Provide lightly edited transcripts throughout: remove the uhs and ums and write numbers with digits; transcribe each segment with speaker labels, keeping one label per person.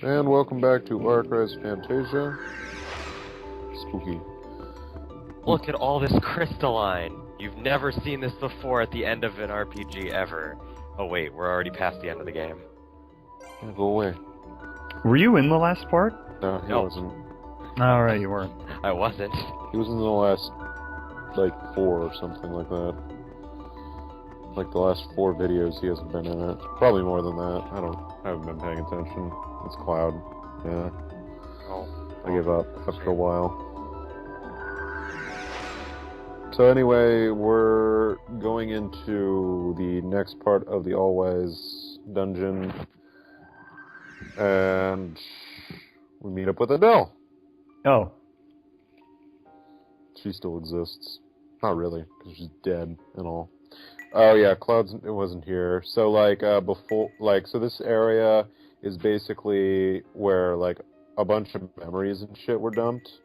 Speaker 1: And welcome back to Arcrise Fantasia. Spooky.
Speaker 2: Look at all this crystalline. You've never seen this before at the end of an RPG ever. Oh wait, we're already past the end of the game.
Speaker 1: Yeah, go away.
Speaker 3: Were you in the last part?
Speaker 1: No, he
Speaker 2: No.
Speaker 1: wasn't.
Speaker 3: Alright, you weren't.
Speaker 2: I wasn't.
Speaker 1: He was in the last, like, 4 or something like that. Like, the last 4 videos he hasn't been in it. Probably more than that. I haven't been paying attention. It's Cloud. Yeah.
Speaker 2: Oh,
Speaker 1: I gave up after a while. So anyway, we're going into the next part of the All-Wise dungeon. And we meet up with Adele.
Speaker 3: Oh.
Speaker 1: She still exists. Not really, because she's dead and all. Oh yeah, Cloud's it wasn't here. So like so this area is basically where like a bunch of memories and shit were dumped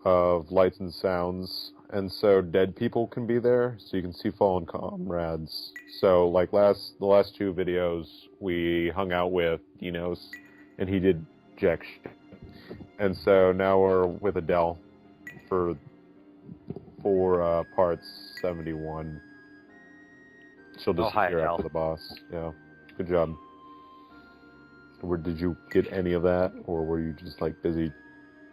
Speaker 1: of lights and sounds, and so dead people can be there, so you can see fallen comrades. So like the last 2 videos we hung out with Dinos, and he did jack shit. And so now we're with Adele for parts 71. She'll disappear
Speaker 2: Adele.
Speaker 1: after the boss. Yeah, good job. Did you get any of that, or were you just like busy?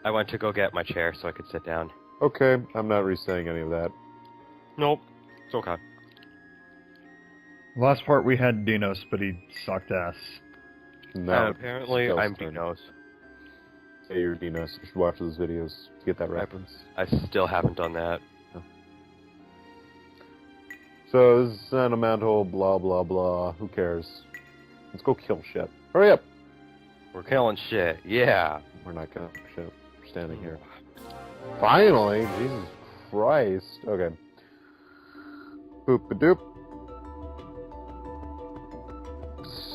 Speaker 2: I went to go get my chair so I could sit down.
Speaker 1: Okay, I'm not re-saying any of that.
Speaker 2: Nope. It's okay.
Speaker 3: Last part we had Dinos, but he sucked ass.
Speaker 1: No.
Speaker 2: Apparently,
Speaker 1: Adele's
Speaker 2: I'm
Speaker 1: turn.
Speaker 2: Dinos.
Speaker 1: Hey, you're Dinos. You should watch those videos to get that reference.
Speaker 2: I still haven't done that.
Speaker 1: So this is sentimental, blah blah blah. Who cares? Let's go kill shit. Hurry up!
Speaker 2: We're killing shit. Yeah.
Speaker 1: We're not killing shit. We're standing here. Finally! Jesus Christ. Okay. Boop-a-doop.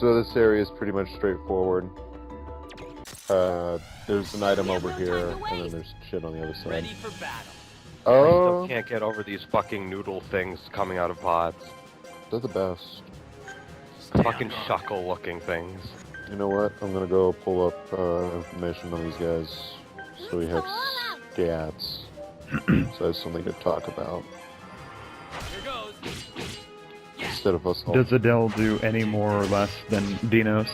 Speaker 1: So this area is pretty much straightforward. There's an item over here, and then there's shit on the other side.
Speaker 4: Ready for battle.
Speaker 2: I
Speaker 1: Oh,
Speaker 2: still can't get over these fucking noodle things coming out of pods.
Speaker 1: they're the best.
Speaker 2: Fucking shuckle-looking things.
Speaker 1: You know what? I'm gonna go pull up information on these guys, so we have stats. So that's something to talk about
Speaker 4: Here goes.
Speaker 1: instead of us all.
Speaker 3: Does Adele do any more or less than Dinos?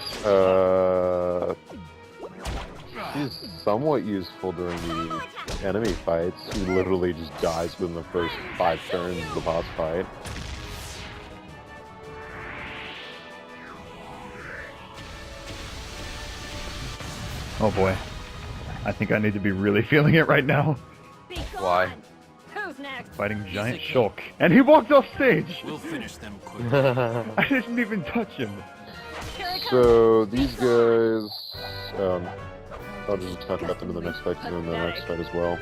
Speaker 1: She's somewhat useful during the enemy fights. He literally just dies within the first 5 turns of the boss fight.
Speaker 3: Oh boy. I think I need to be really feeling it right now.
Speaker 2: Why?
Speaker 5: Who's next?
Speaker 3: Fighting Giant Shulk. And he walked off stage!
Speaker 4: We'll finish them quick.
Speaker 3: I didn't even touch him.
Speaker 5: Here it comes.
Speaker 1: So these guys, I'll just talk about them in the next fight, because in the next fight as well.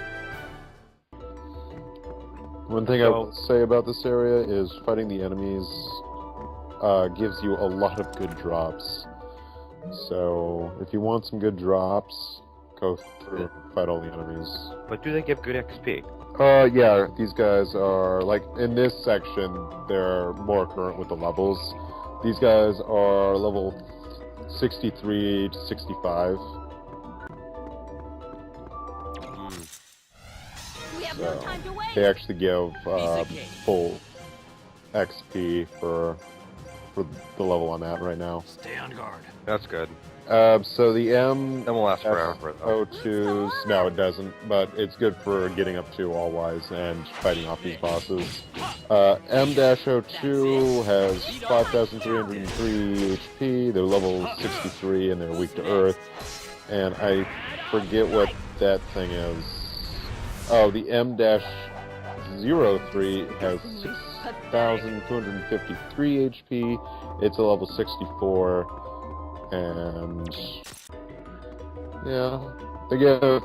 Speaker 1: One thing I will say about this area is fighting the enemies gives you a lot of good drops. So if you want some good drops, go through and fight all the enemies.
Speaker 2: But do they give good XP?
Speaker 1: Yeah, these guys are, like, in this section, they're more current with the levels. These guys are level 63 to 65.
Speaker 5: We have no time to wait.
Speaker 1: They actually give full XP for the level I'm at right now.
Speaker 4: Stay on guard.
Speaker 2: That's good.
Speaker 1: So the M
Speaker 2: That will last forever, though.
Speaker 1: O2s, no it doesn't, but it's good for getting up to All-Wise and fighting off these bosses. M-O2 has 5,303 HP, they're level 63 and they're weak to Earth. And I forget what that thing is. Oh, the M-03 has 6,253 HP, it's a level 64. And yeah, they give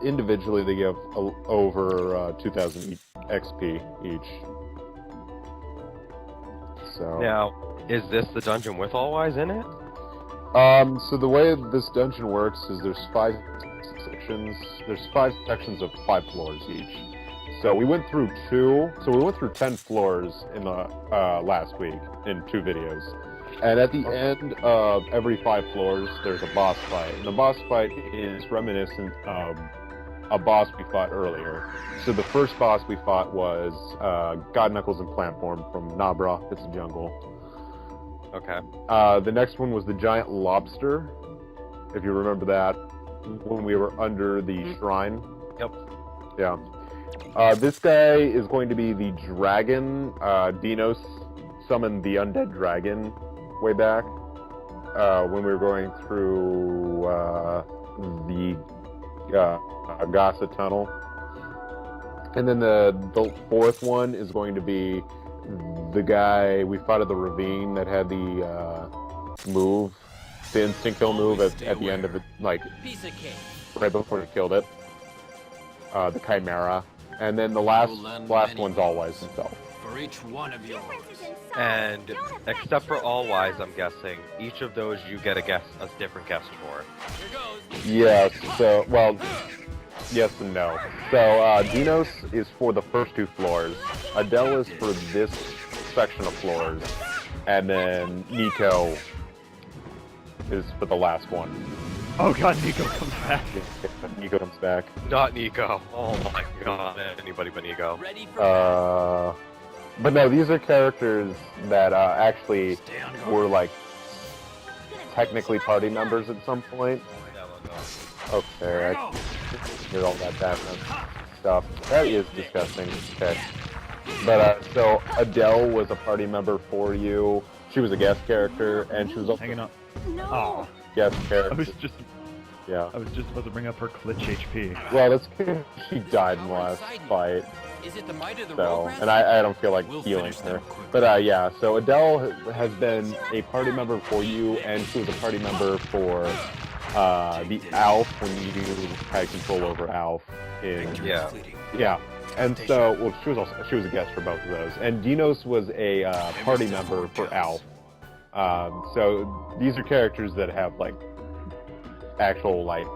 Speaker 1: individually they give over 2,000 XP each. So
Speaker 2: Now, is this the dungeon with All-Wise in it?
Speaker 1: so the way this dungeon works is there's 5 sections. There's 5 sections of 5 floors each. So we went through 2. So we went through 10 floors in the last week in 2 videos. And at the end of every 5 floors, there's a boss fight. And the boss fight is reminiscent of a boss we fought earlier. So the first boss we fought was God Knuckles in plant form from Nabra. It's a jungle.
Speaker 2: Okay.
Speaker 1: The next one was the giant lobster, if you remember that, when we were under the shrine.
Speaker 2: Yep.
Speaker 1: Yeah. This guy is going to be the dragon. Dinos summoned the undead dragon way back when we were going through the Agasa tunnel. And then the fourth one is going to be the guy we fought at the ravine that had the move, the instinct kill move at the end of it, like right before he killed it. The Chimera. And then the last one's Allwise himself.
Speaker 4: For each one of yours.
Speaker 2: And except for Allwise, I'm guessing, each of those you get a different guest for.
Speaker 4: Here goes.
Speaker 1: Yes, so, well, yes and no. So, Dinos is for the first 2 floors, Adele is for this section of floors, and then Nico is for the last one.
Speaker 3: Oh god, Nico comes back.
Speaker 1: Nico comes back.
Speaker 2: Not Nico. Oh my god, anybody but Nico.
Speaker 4: Ready for
Speaker 1: But no, these are characters that actually were, like, technically party members at some point. Okay, I hear all that background stuff. That is disgusting. Okay. But, so, Adele was a party member for you. She was a guest character, and she was also
Speaker 3: Hanging up.
Speaker 5: No.
Speaker 3: Oh,
Speaker 1: guest
Speaker 3: I
Speaker 1: character.
Speaker 3: was just
Speaker 1: Yeah.
Speaker 3: about to bring up her glitch HP.
Speaker 1: Well, that's because she died in the last fight.
Speaker 4: Is it the might of the
Speaker 1: So,
Speaker 4: Rograts?
Speaker 1: and I don't feel like
Speaker 4: We'll
Speaker 1: healing
Speaker 4: finish them
Speaker 1: her.
Speaker 4: quickly.
Speaker 1: But yeah, so Adele has been a party member for you, and she was a party member for the Alf when you had control over Alf in
Speaker 2: Yeah.
Speaker 1: yeah. And so, well, she was a guest for both of those. And Dinos was a party member for Alf. So these are characters that have like actual like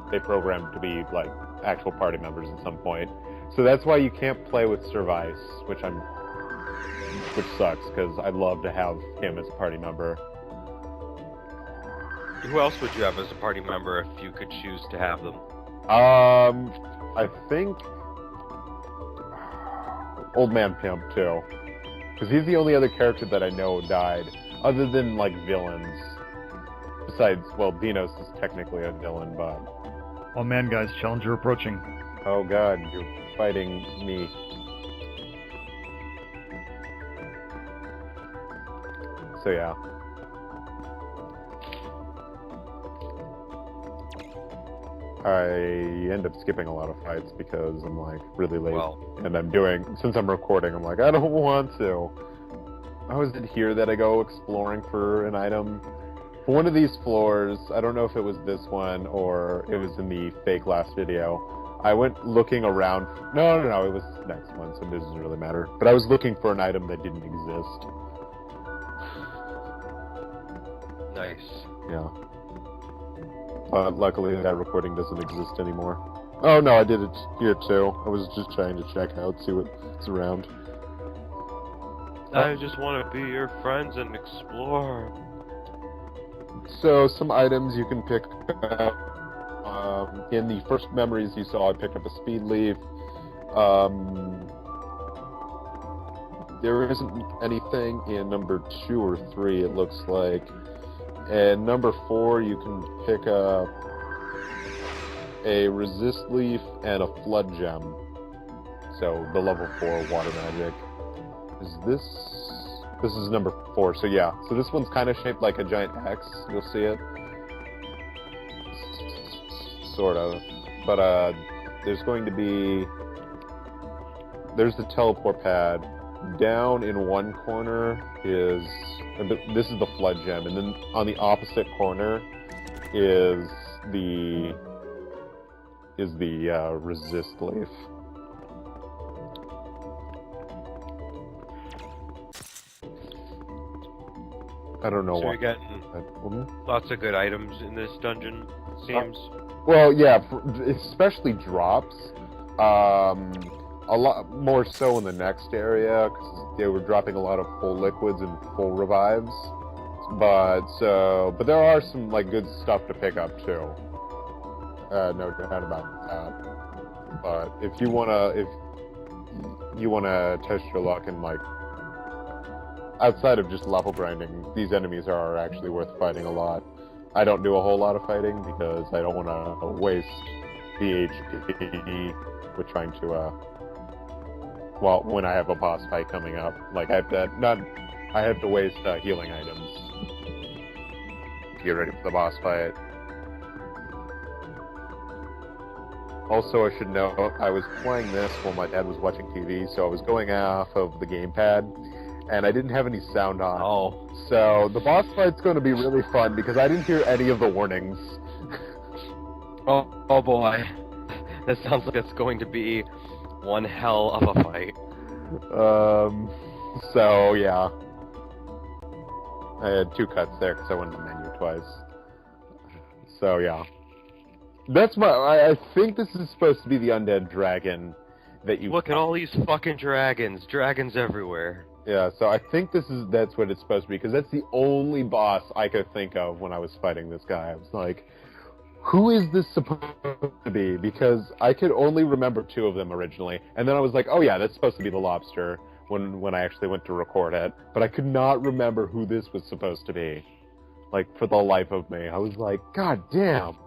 Speaker 1: they programmed to be like actual party members at some point. So that's why you can't play with Service, which sucks because I'd love to have him as a party member.
Speaker 2: Who else would you have as a party member if you could choose to have them?
Speaker 1: I think Old Man Pimp too, because he's the only other character that I know died, other than like villains. Besides, well, Dinos is technically a villain, but
Speaker 3: Oh man, guys, Challenger approaching.
Speaker 1: oh god, you're fighting me. So yeah. I end up skipping a lot of fights because I'm like really late,
Speaker 2: Well,
Speaker 1: and since I'm recording, I'm like, I don't want to. How is it here that I go exploring for an item? For one of these floors, I don't know if it was this one or it was in the fake last video, I went looking around. No, it was the next one, so it doesn't really matter. But I was looking for an item that didn't exist.
Speaker 2: nice.
Speaker 1: Yeah. But luckily that recording doesn't exist anymore. Oh no, I did it here too. I was just trying to check out, see what's around.
Speaker 2: I just want to be your friends and explore.
Speaker 1: So some items you can pick up. In the first memories you saw, I picked up a speed leaf. There isn't anything in number 2 or 3, it looks like. And number 4, you can pick up a resist leaf and a flood gem. So the level 4 water magic. This is number 4, so yeah. So this one's kind of shaped like a giant X, you'll see it. Sort of. But there's the teleport pad. Down in one corner is, this is the flood gem, and then on the opposite corner is the resist leaf. I don't know
Speaker 2: So
Speaker 1: why.
Speaker 2: you're getting lots of good items in this dungeon, seems.
Speaker 1: Well, yeah, especially drops. a lot more so in the next area, because they were dropping a lot of full liquids and full revives. But there are some like good stuff to pick up too. No doubt about that. But if you wanna test your luck and like outside of just level grinding, these enemies are actually worth fighting a lot. I don't do a whole lot of fighting because I don't want to waste the HP with trying to well, when I have a boss fight coming up, like I have to waste healing items to get ready for the boss fight. Also, I should note, I was playing this while my dad was watching TV, so I was going off of the gamepad, and I didn't have any sound on.
Speaker 2: Oh.
Speaker 1: So the boss fight's going to be really fun because I didn't hear any of the warnings.
Speaker 2: Oh boy. That sounds like it's going to be one hell of a fight.
Speaker 1: So yeah. I had 2 cuts there because I went to the menu twice. So yeah. That's I think this is supposed to be the undead dragon that you...
Speaker 2: Look at all these fucking dragons. Dragons everywhere.
Speaker 1: Yeah, so I think that's what it's supposed to be, because that's the only boss I could think of when I was fighting this guy. I was like, who is this supposed to be? Because I could only remember 2 of them originally, and then I was like, oh yeah, that's supposed to be the lobster when I actually went to record it, but I could not remember who this was supposed to be. Like, for the life of me. I was like, god damn.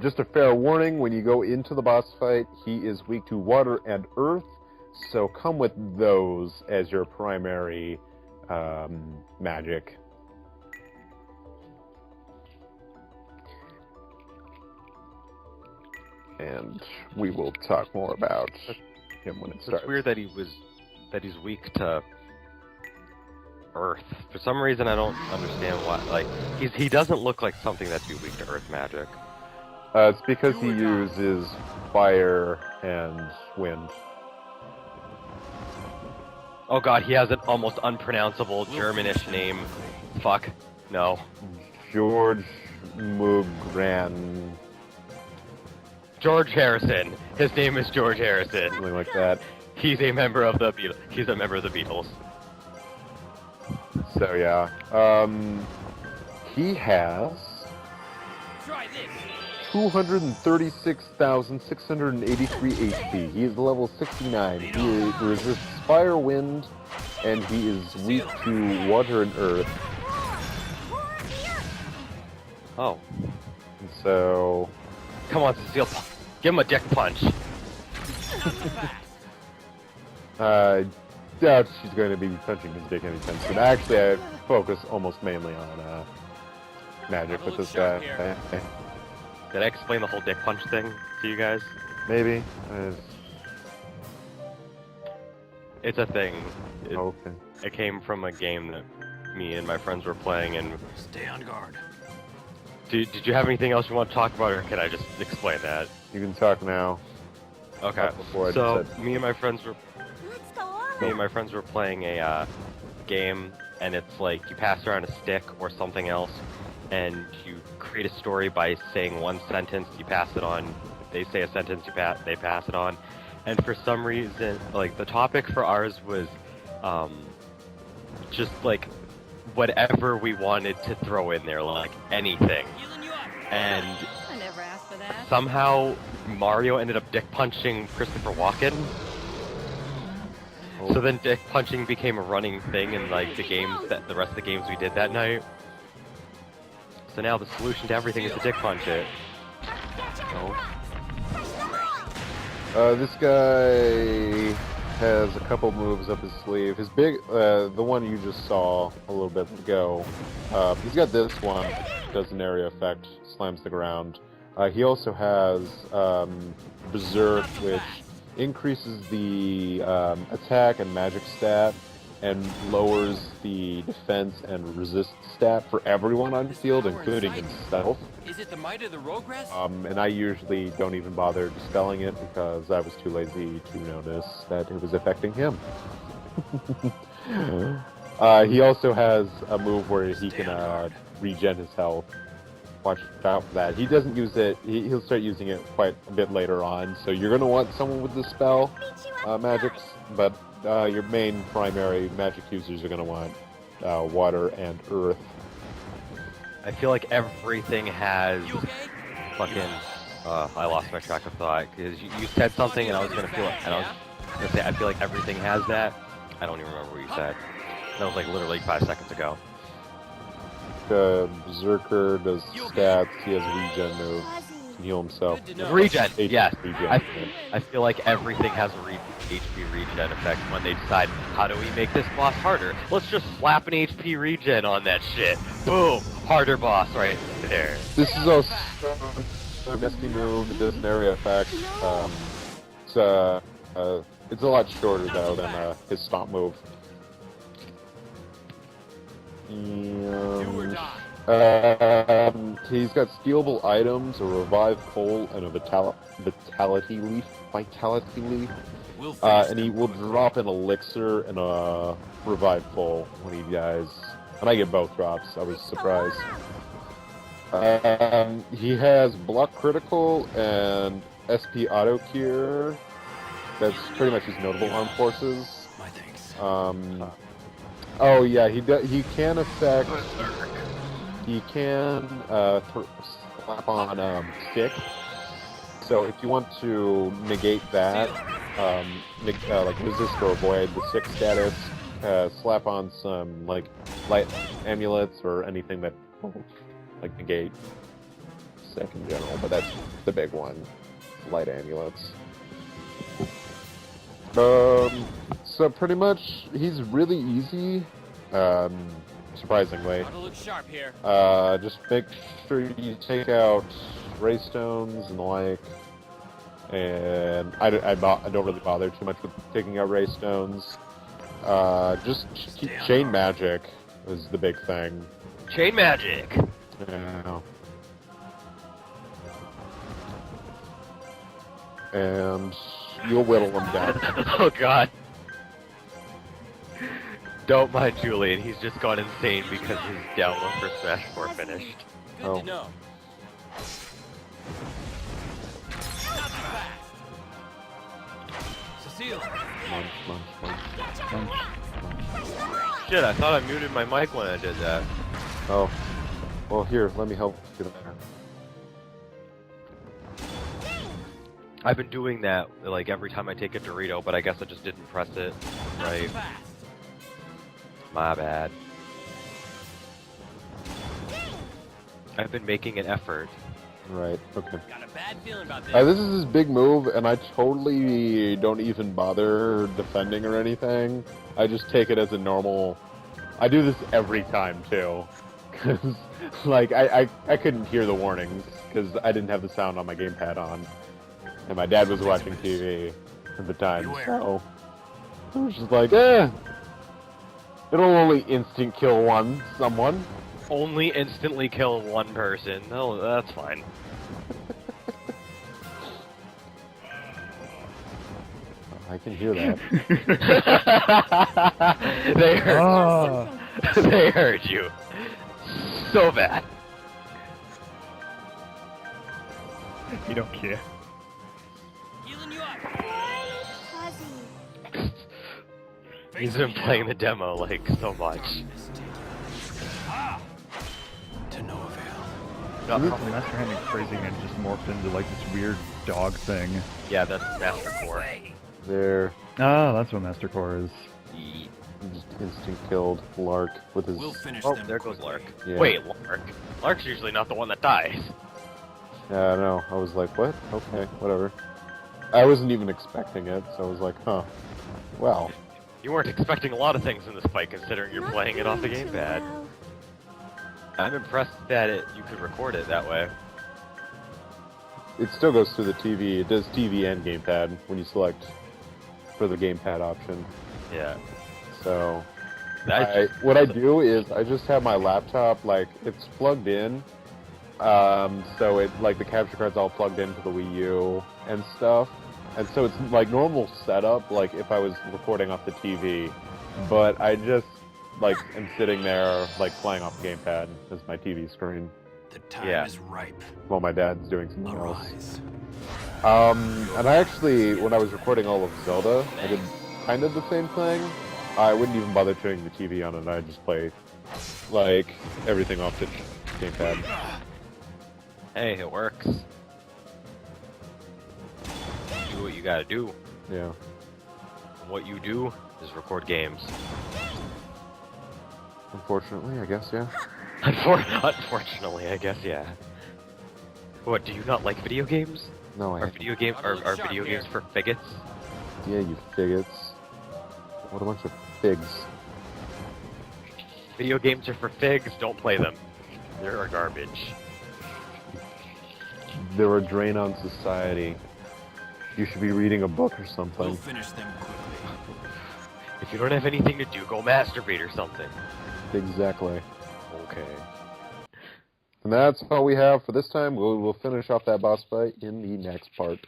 Speaker 1: Just a fair warning, when you go into the boss fight, he is weak to water and earth, so come with those as your primary magic. And we will talk more about him when it starts.
Speaker 2: It's weird that he's weak to earth. For some reason, I don't understand why. Like, he doesn't look like something that'd be weak to earth magic.
Speaker 1: It's because he uses fire and wind.
Speaker 2: Oh god, he has an almost unpronounceable Germanish name. Fuck. No.
Speaker 1: George Mugran.
Speaker 2: George Harrison. His name is George Harrison.
Speaker 1: Something like that.
Speaker 2: He's a member of the Beatles. He's a member of the Beatles.
Speaker 1: So yeah. He has
Speaker 4: Try this.
Speaker 1: 236,683 HP. He is level 69. He resists fire, wind, and he is weak to water and earth.
Speaker 2: Oh.
Speaker 1: And so...
Speaker 2: Come on, Cecile. Give him a dick punch.
Speaker 1: Doubt she's going to be punching his dick anytime soon. Actually, I focus almost mainly on magic with this guy.
Speaker 2: Did I explain the whole dick punch thing to you guys?
Speaker 1: Maybe.
Speaker 2: It's a thing.
Speaker 1: Okay.
Speaker 2: It came from a game that me and my friends were playing, and...
Speaker 4: Stay on guard.
Speaker 2: Did you have anything else you want to talk about, or can I just explain that?
Speaker 1: You can talk now.
Speaker 2: Okay.
Speaker 1: Before I
Speaker 2: So,
Speaker 1: said...
Speaker 2: me and my friends were
Speaker 5: Let's go on.
Speaker 2: playing a game, and it's like you pass around a stick or something else, and you create a story by saying one sentence, you pass it on. They say a sentence, they pass it on. And for some reason, like, the topic for ours was just like whatever we wanted to throw in there, like anything.
Speaker 4: Healing you up.
Speaker 2: And
Speaker 5: I never asked for that.
Speaker 2: somehow Mario ended up dick punching Christopher Walken. So then dick punching became a running thing in like the rest of the games we did that night. So now the solution to everything is to dick punch it.
Speaker 1: This guy has a couple moves up his sleeve. His big, the one you just saw a little bit ago, he's got this one, does an area effect, slams the ground. He also has Berserk, which increases the attack and magic stat and lowers the defense and resist stat for everyone on the field, including himself.
Speaker 4: Is it the might of the rogress?
Speaker 1: And I usually don't even bother dispelling it because I was too lazy to notice that it was affecting him. He also has a move where he can regen his health. watch out for that. He doesn't use it. He'll start using it quite a bit later on. So you're gonna want someone with the spell magics, but your main primary magic users are gonna want water and earth.
Speaker 2: I feel like everything has
Speaker 4: You okay?
Speaker 2: fucking. I lost my track of thought because you said something and I was gonna feel it, and I was gonna say I feel like everything has that. I don't even remember what you said. That was like literally 5 seconds ago.
Speaker 1: Berserker does stats. He has a regen move. Can heal himself.
Speaker 4: Good to know.
Speaker 2: Regen,
Speaker 1: HP
Speaker 2: yes.
Speaker 1: regen.
Speaker 2: I feel like everything has a HP regen effect when they decide, how do we make this boss harder? Let's just slap an HP regen on that shit. Boom! Harder boss right there.
Speaker 1: This is also a misty move. It does an area effect. It's a lot shorter though than his stomp move.
Speaker 4: Do or die.
Speaker 1: He's got stealable items, a revive pole, and a vitality leaf.
Speaker 4: We'll finish
Speaker 1: And he will drop an elixir and a revive pole when he dies. And I get both drops. I was surprised. He has block critical and SP auto cure. That's pretty much his notable armed forces.
Speaker 4: my thanks.
Speaker 1: Oh yeah, he can affect. He can slap on stick. So if you want to negate that, like resist or avoid the stick status, slap on some like light amulets or anything that will like negate stick in general. But that's the big one, light amulets. So pretty much, he's really easy, surprisingly.
Speaker 4: Want to look sharp here.
Speaker 1: Just make sure you take out ray stones and the like, and I don't really bother too much with taking out ray stones. Just keep chain magic is the big thing.
Speaker 2: Chain magic!
Speaker 1: Yeah. And you'll whittle him down.
Speaker 2: Oh god. Don't mind Julian, he's just gone insane because his download for Smash 4 finished.
Speaker 4: Good
Speaker 1: Oh.
Speaker 4: to know. Not too fast. Cecile.
Speaker 1: Munch.
Speaker 2: Shit, I thought I muted my mic when I did that.
Speaker 1: Oh. Well, here, let me help you there.
Speaker 2: I've been doing that, like, every time I take a Dorito, but I guess I just didn't press it.
Speaker 4: Not
Speaker 2: Right.
Speaker 4: too fast.
Speaker 2: My bad. I've been making an effort.
Speaker 1: Right, okay.
Speaker 4: Got a bad feeling about this.
Speaker 1: This is his big move, and I totally don't even bother defending or anything. I just take it as a normal... I do this every time, too. Because, like, I couldn't hear the warnings, because I didn't have the sound on my gamepad on. And my dad was watching TV at the time, so... I was just like, it'll only instant kill someone.
Speaker 2: Only instantly kill one person. No, that's fine.
Speaker 1: I can hear that.
Speaker 2: They heard.
Speaker 3: Oh.
Speaker 2: They heard you. So bad.
Speaker 3: You don't care.
Speaker 4: Healing you up.
Speaker 2: He's been playing the demo like so much.
Speaker 4: Ah. To no avail.
Speaker 2: No,
Speaker 3: The Master Hand is crazy and just morphed into like this weird dog thing.
Speaker 2: yeah, that's Master Core.
Speaker 1: There.
Speaker 3: Ah, that's what Master Core is.
Speaker 1: He just instant killed Lark with his...
Speaker 4: We'll finish
Speaker 2: Oh,
Speaker 4: them.
Speaker 2: there goes Lark.
Speaker 1: Yeah.
Speaker 2: Wait, Lark? Lark's usually not the one that dies.
Speaker 1: Yeah, I know. I was like, what? Okay, whatever. I wasn't even expecting it, so I was like, huh. Well,
Speaker 2: You weren't expecting a lot of things in this fight, considering you're playing it off the gamepad. I'm impressed that you could record it that way.
Speaker 1: it still goes through the TV. It does TV and gamepad when you select for the gamepad option.
Speaker 2: Yeah.
Speaker 1: So,
Speaker 2: That's
Speaker 1: what I do is I just have my laptop, like, it's plugged in. So it, like, the capture card's all plugged into the Wii U and stuff. And so it's like normal setup, like if I was recording off the TV, but I just like am sitting there like playing off the gamepad as my TV screen.
Speaker 4: The time
Speaker 2: Yeah.
Speaker 4: is ripe.
Speaker 1: While my dad's doing something else.
Speaker 4: Arise.
Speaker 1: And I actually, when I was recording all of Zelda, I did kind of the same thing. I wouldn't even bother turning the TV on, and I'd just play, like, everything off the gamepad.
Speaker 2: Hey, it works. Do what you gotta do.
Speaker 1: Yeah.
Speaker 2: What you do is record games.
Speaker 1: Unfortunately, I guess, yeah.
Speaker 2: Unfortunately, I guess, yeah. What, do you not like video games?
Speaker 1: No, I
Speaker 2: Are video game are video games for faggots?
Speaker 1: Yeah, you faggots. What a bunch of figs.
Speaker 2: Video games are for figs, don't play them. They're garbage.
Speaker 1: They're a drain on society. You should be reading a book or
Speaker 4: We'll
Speaker 1: something.
Speaker 4: finish them quickly.
Speaker 2: If you don't have anything to do, go masturbate or something.
Speaker 1: Exactly.
Speaker 2: Okay.
Speaker 1: And that's all we have for this time. We'll finish off that boss fight in the next part.